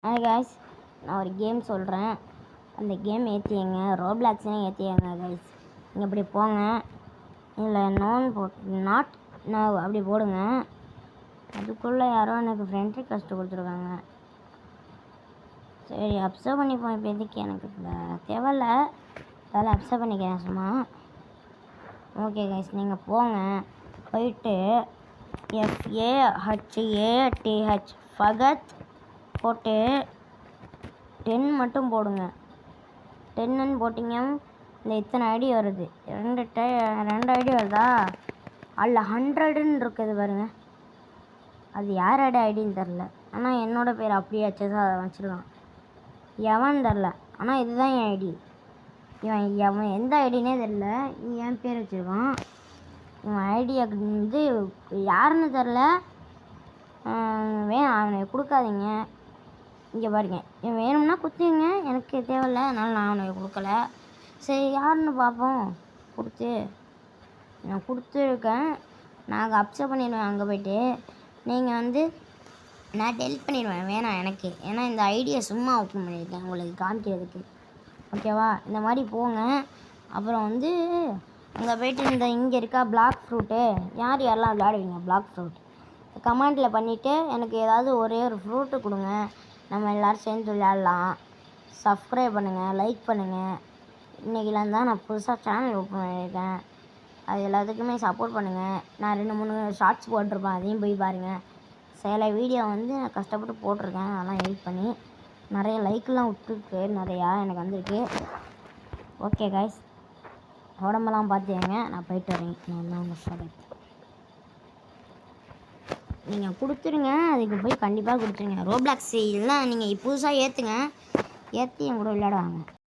Hi guys, நான் ஒரு game சொல்கிறேன். அந்த கேம் ஏற்றியங்க, ரோப்ளாக்ஸ்னே ஏற்றியங்க காய்ஸ். நீங்கள் இப்படி போங்க, இதில் நாட் நவ் அப்படி போடுங்க. அதுக்குள்ளே யாரோ எனக்கு ஃப்ரெண்ட் ரிக்வெஸ்ட் கொடுத்துருக்காங்க. சரி, அப்சர்வ் பண்ணிப்போம். இப்போ எதுக்கு எனக்கு தேவையில்ல, அதெல்லாம் அப்சர்வ் பண்ணிக்கிறேன் சும்மா. ஓகே காய்ஸ், நீங்கள் போங்க. போயிட்டு FAHATH ஃபகத் போட்டு 10 மட்டும் போடுங்க. 10ன்னு போட்டிங்க, இந்த இத்தனை ஐடி வருது. ரெண்டு ஐடி வருதா? அதில் 100ன்னு இருக்குது பாருங்க. அது யாரோட ஐடின்னு தெரில, ஆனால் என்னோட பேர் அப்படியே வச்சுதான் அதை வச்சுருக்கான். எவன் தெரில, ஆனால் இதுதான் என் ஐடி. இவன் எந்த ஐடினே தெரில, என் பேர் வச்சுருக்கான். இவன் ஐடியை வந்து யாருன்னு தெரில. அவனை கொடுக்காதீங்க. இங்கே பாருங்க, இவன் வேணும்னா குத்துங்க, எனக்கு தேவையில்ல, அதனால் நான் அவனுக்கு கொடுக்கல. சரி, யாருன்னு பார்ப்போம். நான் கொடுத்துருக்கேன். நாங்கள் அப்சர்வ் பண்ணிடுவேன். அங்கே போய்ட்டு நீங்கள் வந்து நான் டெலிட் பண்ணிடுவேன், வேணாம் எனக்கு. ஏன்னா இந்த ஐடியை சும்மா ஓப்பன் பண்ணியிருக்கேன் உங்களுக்கு காமிக்கிறதுக்கு. ஓகேவா? இந்த மாதிரி போங்க. அப்புறம் வந்து அங்கே போய்ட்டு இங்கே இருக்கா பிளாக் ஃப்ரூட்டு, யாரெல்லாம் விளையாடுவீங்க பிளாக் ஃப்ரூட் கமெண்டில் பண்ணிவிட்டு எனக்கு ஏதாவது ஒரே ஒரு ஃப்ரூட்டு கொடுங்க. நம்ம எல்லோரும் சேர்ந்து விளையாடலாம். சப்ஸ்கிரைப் பண்ணுங்கள், லைக் பண்ணுங்கள். இன்றைக்கிலாம் தான் நான் புதுசாக சேனல் ஓப்பன் பண்ணியிருக்கேன். அது எல்லாத்துக்குமே சப்போர்ட் பண்ணுங்கள். நான் 2-3 ஷார்ட்ஸ் போட்டிருப்பேன், அதையும் போய் பாருங்கள். சில வீடியோ வந்து நான் கஷ்டப்பட்டு போட்டிருக்கேன், அதெல்லாம் எடிட் பண்ணி நிறைய லைக்கெலாம் விட்டுருக்கு, நிறையா எனக்கு வந்திருக்கு. ஓகே காய்ஸ், உடம்பெல்லாம் பார்த்துங்க. நான் போயிட்டு வரேன். நான் தான் உங்கள் ஃபகத். நீங்கள் கொடுத்துருங்க, அதுக்கு போய் கண்டிப்பாக கொடுத்துருங்க. ரோப்ளாக்ஸ் எல்லாம் நீங்கள் புதுசாக ஏற்றுங்க, ஏற்றி என் கூட விளையாடுவாங்க.